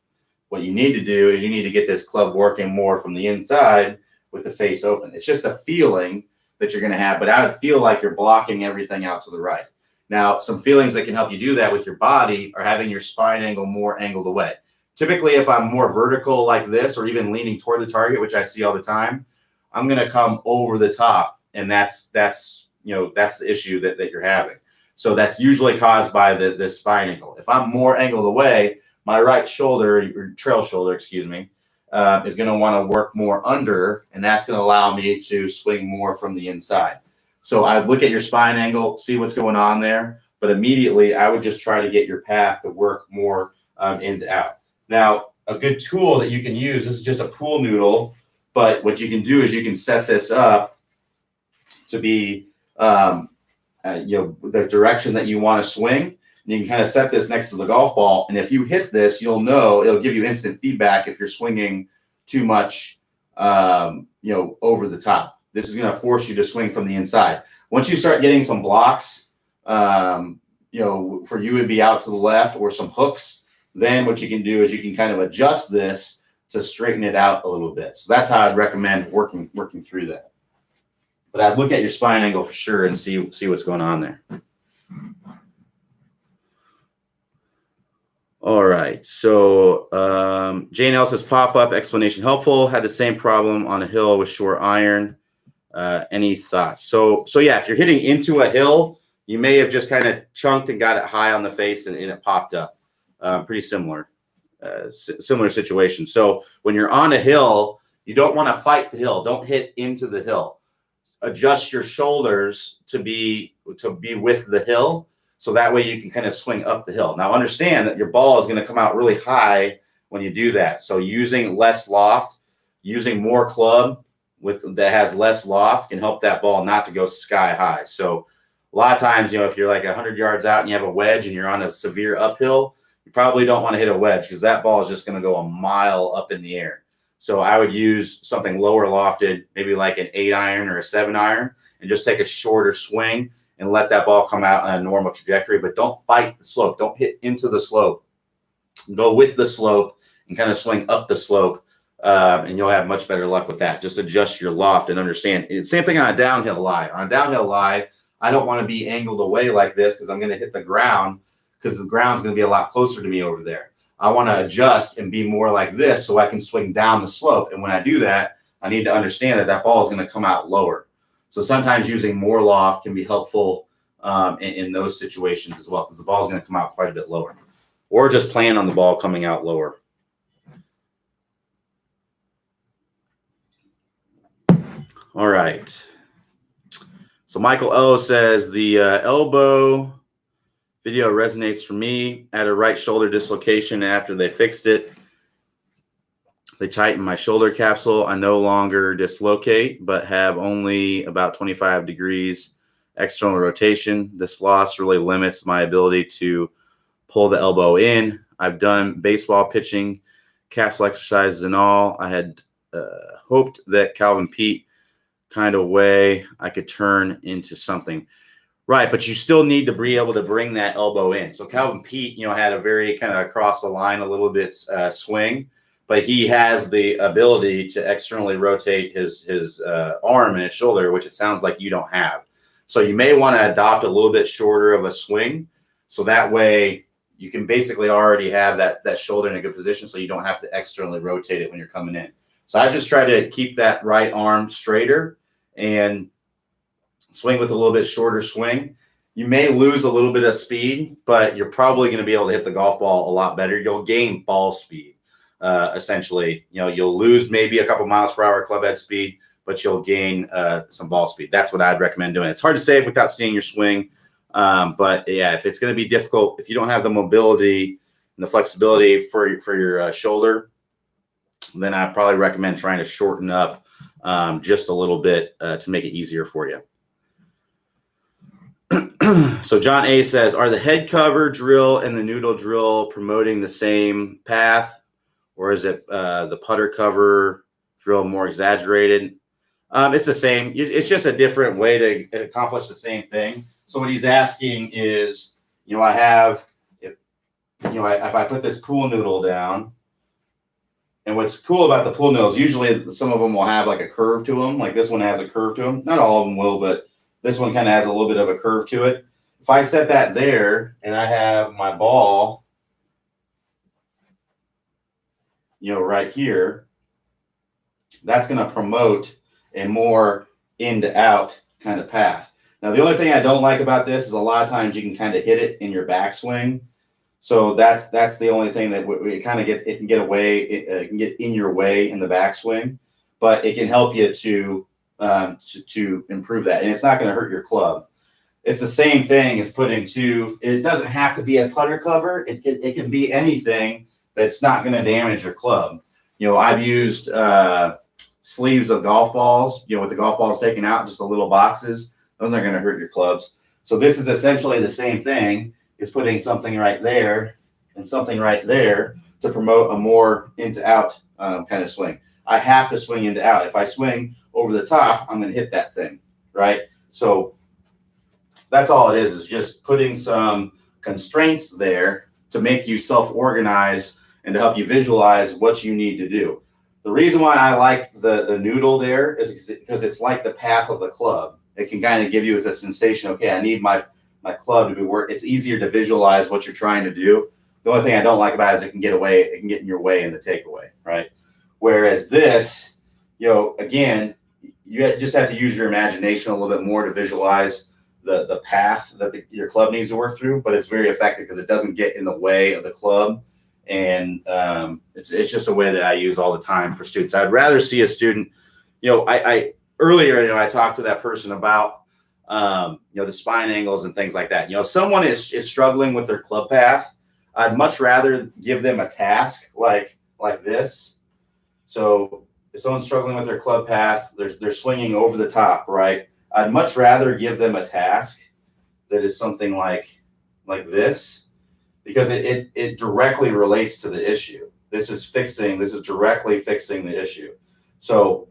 What you need to do is you need to get this club working more from the inside with the face open. It's just a feeling that you're going to have, but I would feel like you're blocking everything out to the right. Now, some feelings that can help you do that with your body are having your spine angle more angled away. Typically, if I'm more vertical like this or even leaning toward the target, which I see all the time, I'm going to come over the top, and that's the issue that you're having. So that's usually caused by the spine angle. If I'm more angled away, my right shoulder, or trail shoulder, excuse me, is going to want to work more under, and that's going to allow me to swing more from the inside. So I would look at your spine angle, see what's going on there, but immediately I would just try to get your path to work more in to out. Now, a good tool that you can use, this is just a pool noodle, but what you can do is you can set this up to be the direction that you want to swing. And you can kind of set this next to the golf ball, and if you hit this, you'll know it'll give you instant feedback if you're swinging too much, over the top. This is going to force you to swing from the inside. Once you start getting some blocks, for you would be out to the left or some hooks, then what you can do is you can kind of adjust this to straighten it out a little bit. So that's how I'd recommend working through that. But I'd look at your spine angle for sure and see what's going on there. All right. So Jane L says pop-up explanation helpful. Had the same problem on a hill with short iron. Any thoughts? So yeah, if you're hitting into a hill, you may have just kind of chunked and got it high on the face and it popped up. Pretty similar situation. So when you're on a hill, you don't want to fight the hill. Don't hit into the hill. Adjust your shoulders to be with the hill, so that way you can kind of swing up the hill. Now understand that your ball is going to come out really high when you do that. So using less loft, using more club that has less loft can help that ball not to go sky high. So a lot of times, if you're like 100 yards out and you have a wedge and you're on a severe uphill, you probably don't want to hit a wedge because that ball is just going to go a mile up in the air. So I would use something lower lofted, maybe like an 8-iron or a 7-iron, and just take a shorter swing and let that ball come out on a normal trajectory. But don't fight the slope. Don't hit into the slope. Go with the slope and kind of swing up the slope, and you'll have much better luck with that. Just adjust your loft and understand. Same thing on a downhill lie. On a downhill lie, I don't want to be angled away like this because I'm going to hit the ground, because the ground's going to be a lot closer to me over there. I want to adjust and be more like this so I can swing down the slope. And when I do that, I need to understand that ball is going to come out lower. So sometimes using more loft can be helpful in those situations as well, because the ball is going to come out quite a bit lower. Or just plan on the ball coming out lower. All right. So Michael O says the elbow video resonates for me. I had a right shoulder dislocation after they fixed it. They tightened my shoulder capsule. I no longer dislocate, but have only about 25 degrees external rotation. This loss really limits my ability to pull the elbow in. I've done baseball pitching, capsule exercises and all. I had hoped that Calvin Pete kind of way I could turn into something. Right, but you still need to be able to bring that elbow in. So Calvin Pete, had a very kind of across the line a little bit swing, but he has the ability to externally rotate his arm and his shoulder, which it sounds like you don't have. So you may want to adopt a little bit shorter of a swing, so that way you can basically already have that shoulder in a good position, so you don't have to externally rotate it when you're coming in. So I just try to keep that right arm straighter and swing with a little bit shorter swing. You may lose a little bit of speed, but you're probably going to be able to hit the golf ball a lot better. You'll gain ball speed, essentially. You'll lose maybe a couple miles per hour club head speed, but you'll gain some ball speed. That's what I'd recommend doing. It's hard to say without seeing your swing, but yeah, if it's going to be difficult, if you don't have the mobility and the flexibility for your shoulder then I probably recommend trying to shorten up just a little bit to make it easier for you. So John A says, are the head cover drill and the noodle drill promoting the same path, or is it the putter cover drill more exaggerated? It's the same. It's just a different way to accomplish the same thing. So what he's asking is, I have, if I put this pool noodle down, and what's cool about the pool noodles, usually some of them will have like a curve to them. Like this one has a curve to them. Not all of them will, but this one kind of has a little bit of a curve to it. If I set that there and I have my ball, right here, that's going to promote a more in to out kind of path. Now, the only thing I don't like about this is a lot of times you can kind of hit it in your backswing. So that's the only thing that it can get away. It can get in your way in the backswing, but it can help you to improve that, and it's not going to hurt your club. It's the same thing as putting two. It doesn't have to be a putter cover. It can be anything that's not going to damage your club. I've used sleeves of golf balls. With the golf balls taken out, just the little boxes. Those aren't going to hurt your clubs. So this is essentially the same thing. Is putting something right there and something right there to promote a more into out kind of swing. I have to swing into out. If I swing over the top, I'm going to hit that thing, right? So that's all it is just putting some constraints there to make you self-organize and to help you visualize what you need to do. The reason why I like the noodle there is because it's like the path of the club. It can kind of give you the sensation, okay, I need my club to be work. It's easier to visualize what you're trying to do. The only thing I don't like about it is it can get in your way in the takeaway, right? Whereas this, again, you just have to use your imagination a little bit more to visualize the path that your club needs to work through, but it's very effective because it doesn't get in the way of the club. And it's just a way that I use all the time for students. I'd rather see a student, I earlier, I talked to that person about the spine angles and things like that. If someone is struggling with their club path, I'd much rather give them a task like this. So if someone's struggling with their club path, they're swinging over the top, right? I'd much rather give them a task that is something like this, because it directly relates to the issue. This is directly fixing the issue. So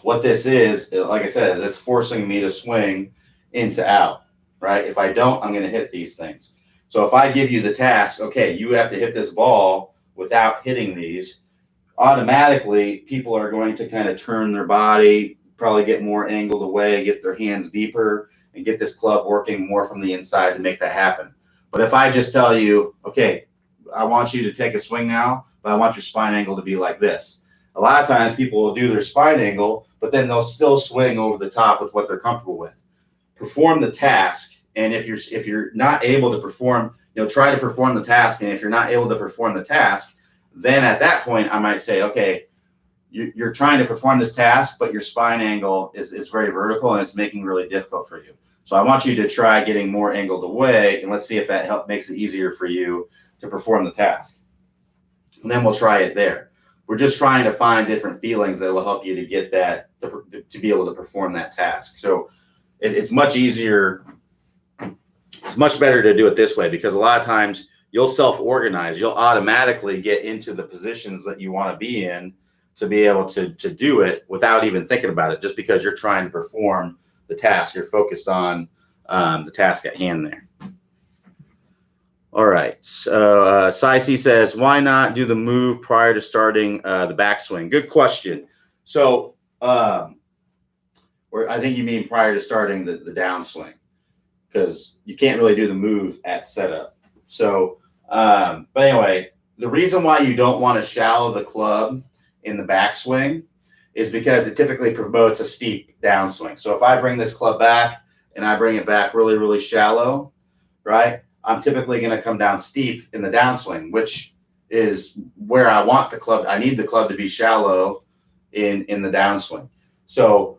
what this is, like I said, is it's forcing me to swing into out, right? If I don't, I'm going to hit these things. So if I give you the task, okay, you have to hit this ball without hitting these, automatically people are going to kind of turn their body, probably get more angled away, get their hands deeper, and get this club working more from the inside to make that happen. But if I just tell you, okay, I want you to take a swing now, but I want your spine angle to be like this. A lot of times people will do their spine angle, but then they'll still swing over the top with what they're comfortable with. Perform the task, and if you're not able to perform, try to perform the task. And if you're not able to perform the task, then at that point I might say, okay, you're trying to perform this task, but your spine angle is very vertical and it's making it really difficult for you. So I want you to try getting more angled away, and let's see if that makes it easier for you to perform the task. And then we'll try it there. We're just trying to find different feelings that will help you to get that, to be able to perform that task. So it's much easier. It's much better to do it this way, because a lot of times you'll self-organize. You'll automatically get into the positions that you want to be in to be able to do it without even thinking about it, just because you're trying to perform the task. You're focused on the task at hand there. All right. So Sicey says, why not do the move prior to starting the backswing? Good question. So I think you mean prior to starting the downswing, because you can't really do the move at setup. So, but anyway, the reason why you don't want to shallow the club in the backswing is because it typically promotes a steep downswing. So if I bring this club back and I bring it back really, really shallow, right, I'm typically going to come down steep in the downswing, which is where I want the club. I need the club to be shallow in the downswing. So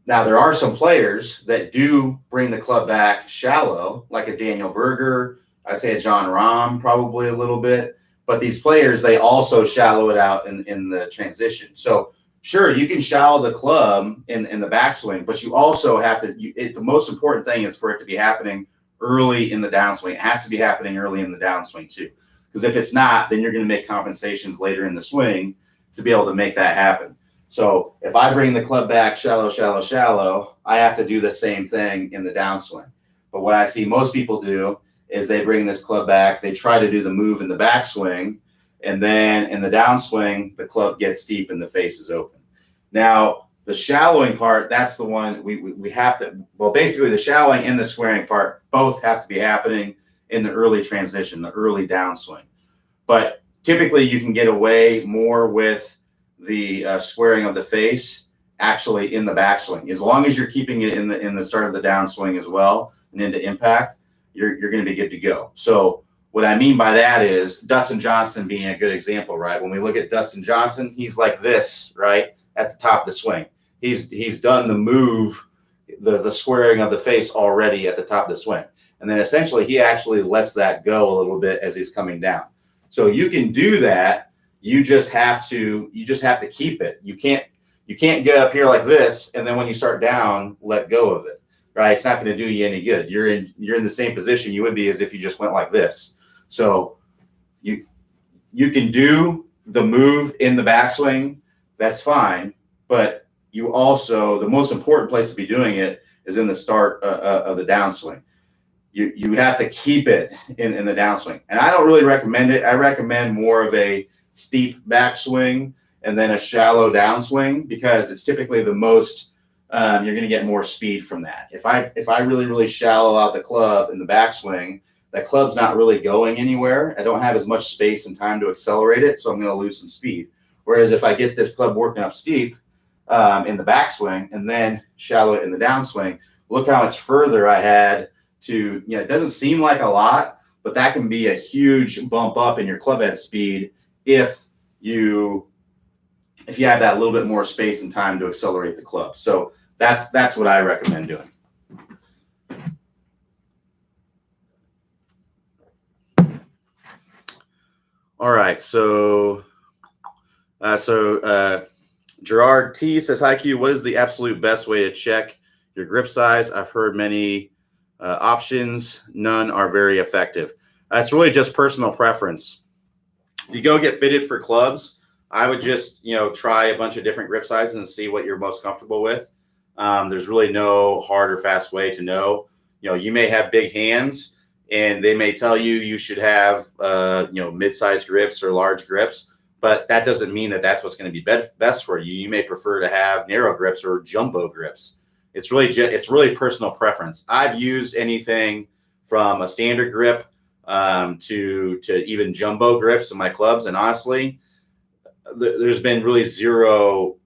now there are some players that do bring the club back shallow, like a Daniel Berger. I'd say a John Rahm, probably a little bit. But these players, they also shallow it out in the transition. So sure, you can shallow the club in the backswing, but you also have to. The most important thing is for it to be happening early in the downswing. It has to be happening early in the downswing too, because if it's not, then you're going to make compensations later in the swing to be able to make that happen. So if I bring the club back shallow, shallow, shallow, I have to do the same thing in the downswing. But what I see most people do is they bring this club back, they try to do the move in the backswing, and then in the downswing, the club gets steep and the face is open. Now, the shallowing part, that's the one we have to, well, basically the shallowing and the squaring part both have to be happening in the early transition, the early downswing. But typically you can get away more with the squaring of the face actually in the backswing. As long as you're keeping it in the start of the downswing as well and into impact, you're going to be good to go. So what I mean by that is Dustin Johnson being a good example, right? When we look at Dustin Johnson, he's like this, right, at the top of the swing. He's done the move, the squaring of the face already at the top of the swing. And then essentially he actually lets that go a little bit as he's coming down. So you can do that. You just have to keep it. You can't get up here like this and then when you start down, let go of it. Right? It's not going to do you any good. You're in the same position you would be as if you just went like this. So you can do the move in the backswing, that's fine, but you also, the most important place to be doing it is in the start of the downswing. You have to keep it in the downswing. And I don't really recommend it. I recommend more of a steep backswing and then a shallow downswing because it's typically the most you're going to get more speed from that. If I really shallow out the club in the backswing, that club's not really going anywhere. I don't have as much space and time to accelerate it, so I'm going to lose some speed. Whereas if I get this club working up steep in the backswing and then shallow it in the downswing, look how much further I had to, it doesn't seem like a lot, but that can be a huge bump up in your club head speed if you have that little bit more space and time to accelerate the club. So that's what I recommend doing. All right, so Gerard T says, "Hi Q, what is the absolute best way to check your grip size? I've heard many options. None are very effective." It's really just personal preference. If you go get fitted for clubs, I would just, try a bunch of different grip sizes and see what you're most comfortable with. There's really no hard or fast way to know. You may have big hands and they may tell you should have, mid-sized grips or large grips, but that doesn't mean that that's what's going to be best for you. You may prefer to have narrow grips or jumbo grips. It's really personal preference. I've used anything from a standard grip to even jumbo grips in my clubs, and honestly, there's been really zero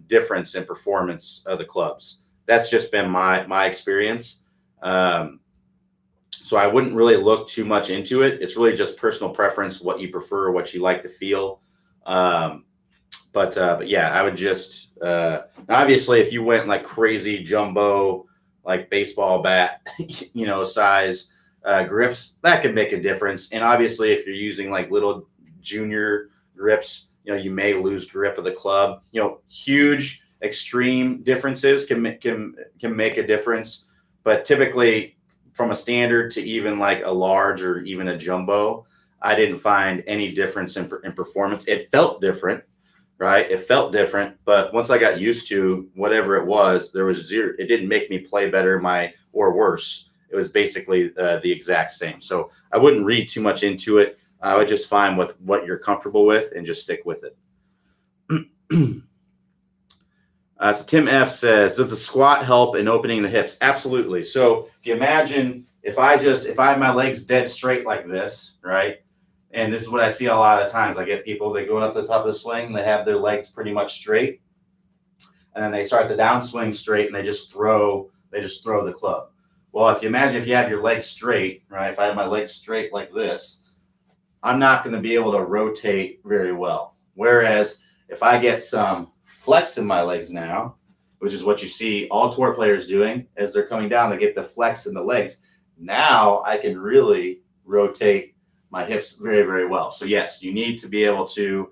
difference in performance of the clubs. That's just been my experience. So I wouldn't really look too much into it. It's really just personal preference, what you prefer, what you like to feel. But yeah, I would just obviously if you went like crazy jumbo, like baseball bat, size grips, that could make a difference. And obviously if you're using like little junior grips, you may lose grip of the club. Huge extreme differences can make a difference, but typically from a standard to even like a large or even a jumbo, I didn't find any difference in performance. It felt different, right? It felt different, but once I got used to whatever it was, there was zero. It didn't make me play better or worse. It was basically the exact same. So I wouldn't read too much into it. I would just find with what you're comfortable with and just stick with it. So Tim F says, does the squat help in opening the hips? Absolutely. So if you imagine if I have my legs dead straight like this, right? And this is what I see a lot of times. I get people, they go up to the top of the swing, they have their legs pretty much straight, and then they start the downswing straight and they just throw the club. Well, if you imagine if you have your legs straight, right? If I have my legs straight like this, I'm not going to be able to rotate very well. Whereas if I get some flex in my legs now, which is what you see all tour players doing as they're coming down, they get the flex in the legs. Now I can really rotate my hips very, very well. So yes, you need to be able to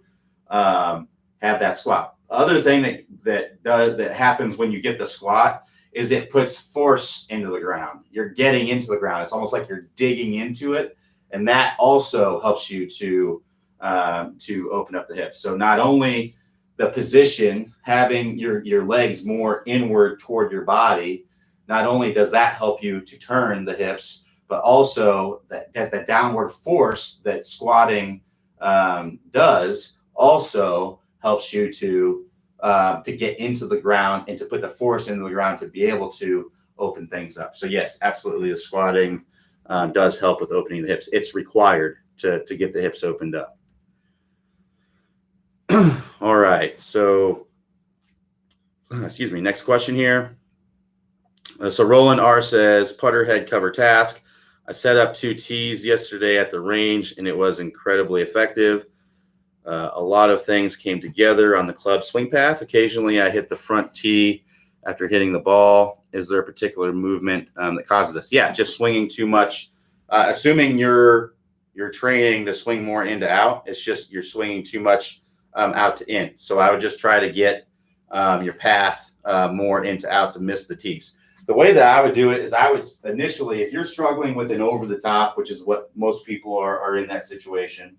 have that squat. Other thing that happens when you get the squat is it puts force into the ground. You're getting into the ground. It's almost like you're digging into it, and that also helps you to open up the hips. So not only the position, having your legs more inward toward your body, not only does that help you to turn the hips, but also that downward force that squatting does also helps you to get into the ground and to put the force into the ground to be able to open things up. So yes, absolutely, the squatting does help with opening the hips. It's required to get the hips opened up. All right, so excuse me, next question here. So Roland R says, putter head cover task. I set up 2 tees yesterday at the range, and it was incredibly effective. A lot of things came together on the club swing path. Occasionally, I hit the front tee after hitting the ball. Is there a particular movement that causes this? Yeah, just swinging too much. Assuming you're training to swing more in to out, it's just you're swinging too much out to in. So I would just try to get your path more in to out to miss the tees. The way that I would do it is I would initially, if you're struggling with an over the top, which is what most people are in that situation,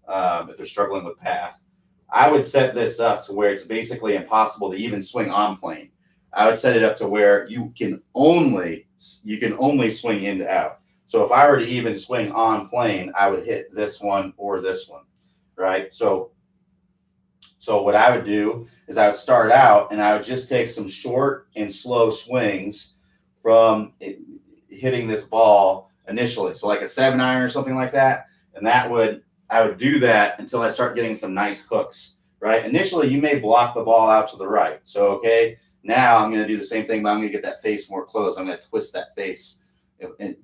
if they're struggling with path, I would set this up to where it's basically impossible to even swing on plane. I would set it up to where you can only swing in to out. So if I were to even swing on plane, I would hit this one or this one, right? So what I would do is I would start out and I would just take some short and slow swings from hitting this ball initially. So like a 7-iron or something like that. And I would do that until I start getting some nice hooks, right? Initially, you may block the ball out to the right. So, okay, now I'm going to do the same thing, but I'm going to get that face more close. I'm going to twist that face.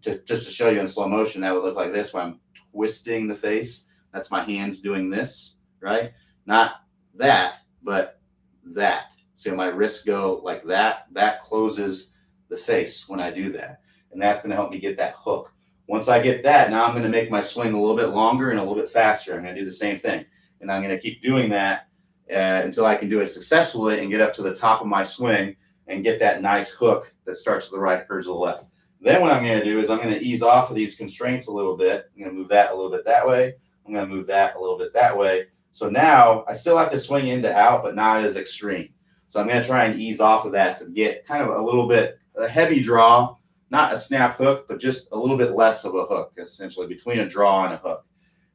Just to show you in slow motion, that would look like this when I'm twisting the face. That's my hands doing this, right? Not that, but that. So my wrists go like that. That closes the face when I do that. And that's going to help me get that hook. Once I get that, now I'm going to make my swing a little bit longer and a little bit faster. I'm going to do the same thing. And I'm going to keep doing that until I can do it successfully and get up to the top of my swing and get that nice hook that starts to the right, curves to the left. Then what I'm going to do is I'm going to ease off of these constraints a little bit. I'm going to move that a little bit that way. I'm going to move that a little bit that way. So now I still have to swing in to out, but not as extreme. So I'm going to try and ease off of that to get kind of a little bit a heavy draw, not a snap hook, but just a little bit less of a hook, essentially between a draw and a hook.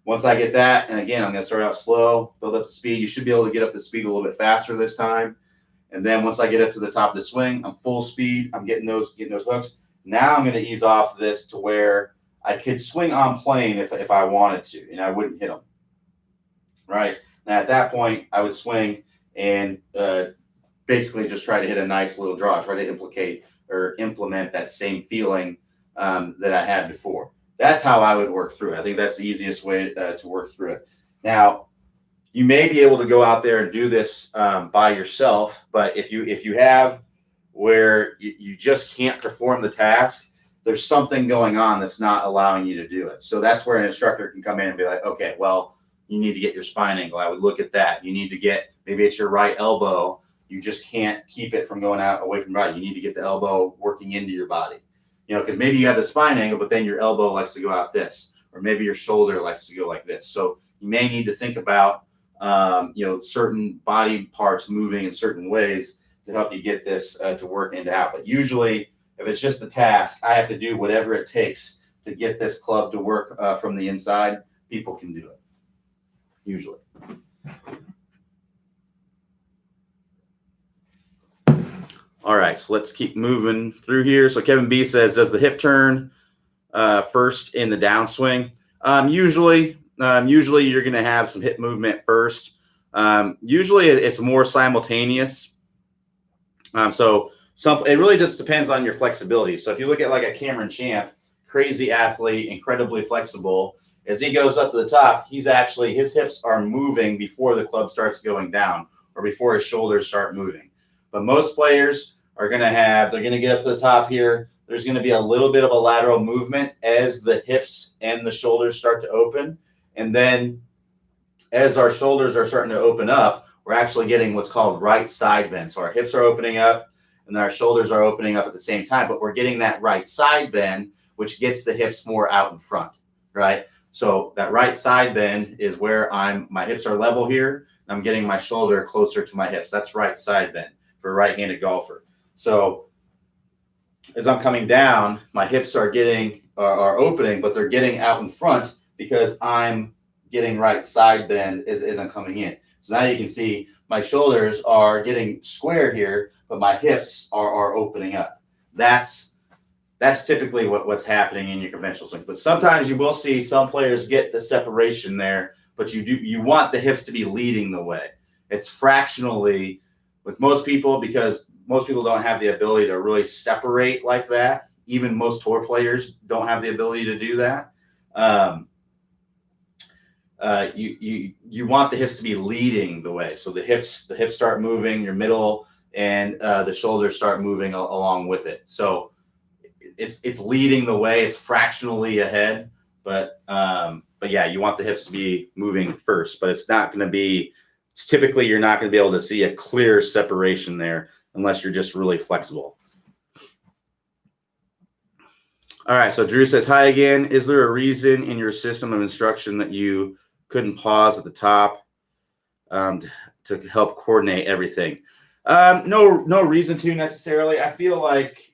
Once I get that, and again, I'm going to start out slow, build up the speed. You should be able to get up the speed a little bit faster this time. And then once I get up to the top of the swing, I'm full speed. I'm getting those hooks. Now I'm going to ease off this to where I could swing on plane if I wanted to, and I wouldn't hit them. Right? And at that point, I would swing and basically just try to hit a nice little draw, try to implement that same feeling that I had before. That's how I would work through it. I think that's the easiest way to work through it. Now, you may be able to go out there and do this by yourself, but if you have where you just can't perform the task, there's something going on that's not allowing you to do it. So that's where an instructor can come in and be like, okay, well, you need to get your spine angle. I would look at that. You need to get, maybe it's your right elbow. You just can't keep it from going out away from your body. You need to get the elbow working into your body. Because maybe you have the spine angle, but then your elbow likes to go out this, or maybe your shoulder likes to go like this. So you may need to think about, certain body parts moving in certain ways to help you get this to work into out. But usually, if it's just the task, I have to do whatever it takes to get this club to work from the inside. People can do it, usually. All right, so let's keep moving through here. So Kevin B says, does the hip turn first in the downswing? Usually you're going to have some hip movement first. Usually it's more simultaneous. It really just depends on your flexibility. So if you look at like a Cameron Champ, crazy athlete, incredibly flexible, as he goes up to the top, his hips are moving before the club starts going down or before his shoulders start moving. But most players are they're going to get up to the top here. there's going to be a little bit of a lateral movement as the hips and the shoulders start to open. And then as our shoulders are starting to open up, we're actually getting what's called right side bend. So our hips are opening up and our shoulders are opening up at the same time, but we're getting that right side bend, which gets the hips more out in front, right? So that right side bend is where my hips are level here. And I'm getting my shoulder closer to my hips. That's right side bend for a right-handed golfer. So as I'm coming down, my hips are opening, but they're getting out in front because I'm getting right side bend as I'm coming in. So now you can see my shoulders are getting square here, but my hips are opening up. That's typically what's happening in your conventional swing. But sometimes you will see some players get the separation there, but you want the hips to be leading the way. It's fractionally with most people, because most people don't have the ability to really separate like that. Even most tour players don't have the ability to do that. You want the hips to be leading the way. So the hips start moving, your middle and the shoulders start moving along with it. So it's leading the way. It's fractionally ahead, but yeah, you want the hips to be moving first. But it's not going to be. Typically, you're not going to be able to see a clear separation there unless you're just really flexible. All right. So Drew says, "Hi again. Is there a reason in your system of instruction that you couldn't pause at the top to help coordinate everything?" No reason to necessarily. I feel like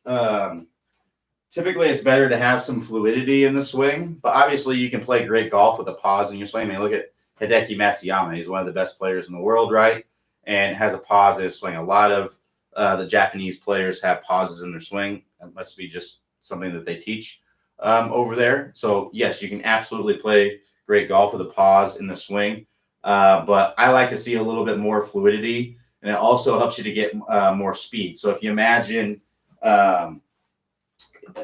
typically it's better to have some fluidity in the swing, but obviously you can play great golf with a pause in your swing. I mean, look at Hideki Matsuyama. He's one of the best players in the world, right? And has a pause in his swing. A lot of the Japanese players have pauses in their swing. It must be just something that they teach over there. So yes, you can absolutely play great golf with a pause in the swing. But I like to see a little bit more fluidity, and it also helps you to get more speed. So if you imagine,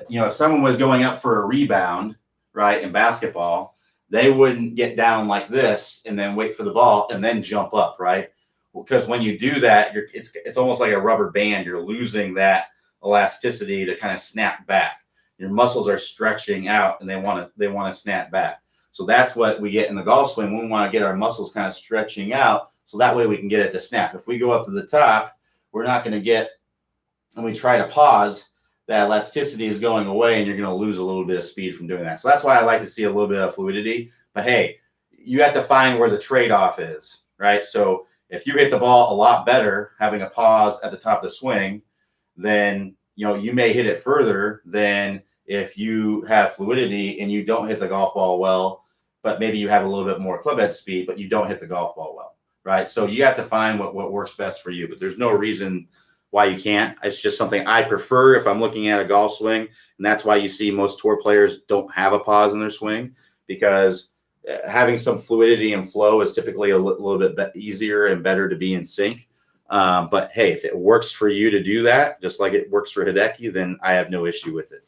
if someone was going up for a rebound, right, in basketball, they wouldn't get down like this and then wait for the ball and then jump up, right? Because when you do that, it's almost like a rubber band. You're losing that elasticity to kind of snap back. Your muscles are stretching out and they want to snap back. So that's what we get in the golf swing. We want to get our muscles kind of stretching out, so that way we can get it to snap. If we go up to the top, we're not going to get, and we try to pause, that elasticity is going away and you're going to lose a little bit of speed from doing that. So that's why I like to see a little bit of fluidity. But hey, you have to find where the trade-off is, right? So if you hit the ball a lot better having a pause at the top of the swing, then you may hit it further than if you have fluidity and you don't hit the golf ball well, but maybe you have a little bit more club head speed, but you don't hit the golf ball well, right? So you have to find what works best for you, but there's no reason why you can't. It's just something I prefer if I'm looking at a golf swing, and that's why you see most tour players don't have a pause in their swing, because having some fluidity and flow is typically a little bit easier and better to be in sync. But hey, if it works for you to do that, just like it works for Hideki, then I have no issue with it.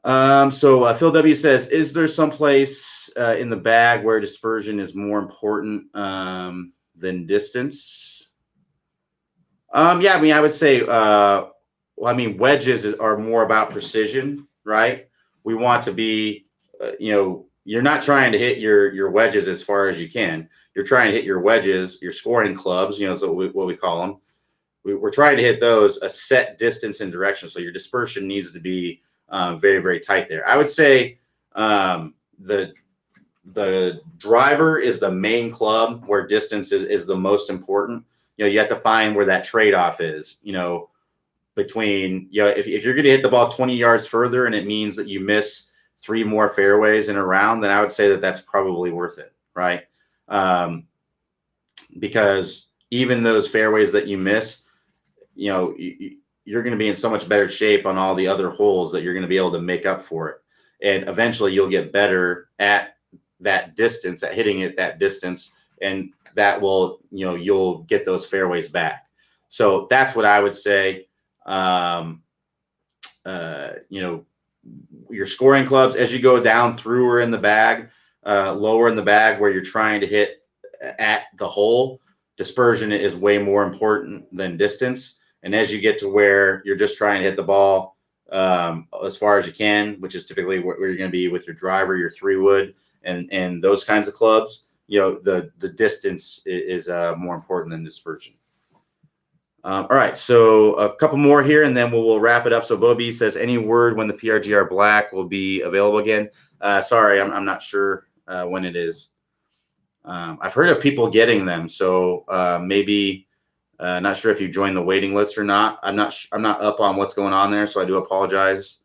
So Phil W says, is there some place in the bag where dispersion is more important than distance? Yeah, I mean, I would say, wedges are more about precision, right? We want to be, you're not trying to hit your wedges as far as you can. You're trying to hit your wedges, your scoring clubs, so what we call them. We're trying to hit those a set distance and direction. So your dispersion needs to be very, very tight there. I would say the driver is the main club where distance is the most important. You have to find where that trade-off is, between, if you're going to hit the ball 20 yards further and it means that you miss 3 more fairways in a round, then I would say that that's probably worth it, right? Because even those fairways that you miss, you're going to be in so much better shape on all the other holes that you're going to be able to make up for it. And eventually you'll get better at that distance, at hitting it that distance, and that will, you'll get those fairways back. So that's what I would say. Your scoring clubs, as you go down through or in the bag, lower in the bag where you're trying to hit at the hole, dispersion is way more important than distance. And as you get to where you're just trying to hit the ball as far as you can, which is typically where you're going to be with your driver, your 3-wood, and those kinds of clubs, the distance is more important than dispersion. All right, so a couple more here, and then we'll wrap it up. So Bobby says, any word when the PRGR Black will be available again? Sorry, I'm not sure when it is. I've heard of people getting them, so maybe not sure if you joined the waiting list or not. I'm not up on what's going on there, so I do apologize.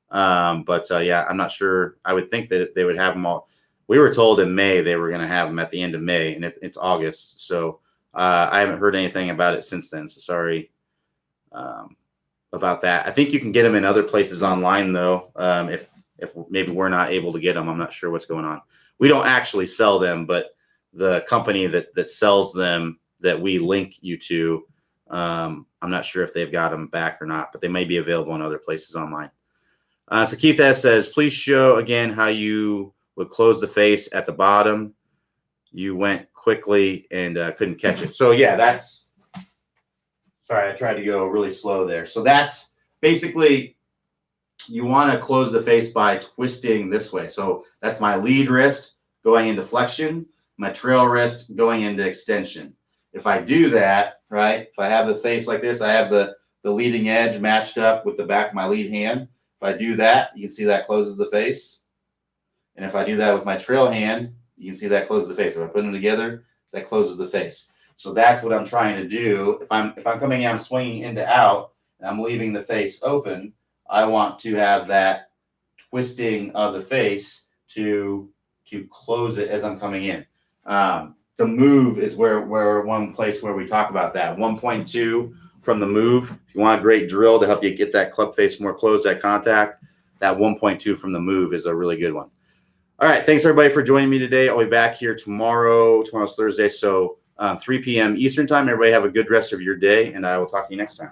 But yeah, I'm not sure. I would think that they would have them all. We were told in May they were going to have them at the end of May, and it's August, so I haven't heard anything about it since then. So sorry about that. I think you can get them in other places online though. If maybe we're not able to get them, I'm not sure what's going on. We don't actually sell them, but the company that sells them that we link you to, I'm not sure if they've got them back or not, but they may be available in other places online. So Keith S says, please show again how you would close the face at the bottom. You went quickly and couldn't catch it. So yeah, that's, sorry, I tried to go really slow there. So that's basically, you want to close the face by twisting this way. So that's my lead wrist going into flexion, my trail wrist going into extension. If I do that, right, if I have the face like this, I have the leading edge matched up with the back of my lead hand. If I do that, you can see that closes the face. And if I do that with my trail hand, you can see that closes the face. If I put them together, that closes the face. So that's what I'm trying to do. If I'm coming in, I'm swinging in to out, and I'm leaving the face open, I want to have that twisting of the face to close it as I'm coming in. The move is where one place where we talk about that. 1.2 from the move. If you want a great drill to help you get that club face more closed at contact, that 1.2 from the move is a really good one. All right. Thanks, everybody, for joining me today. I'll be back here tomorrow. Tomorrow's Thursday, so 3 p.m. Eastern time. Everybody have a good rest of your day, and I will talk to you next time.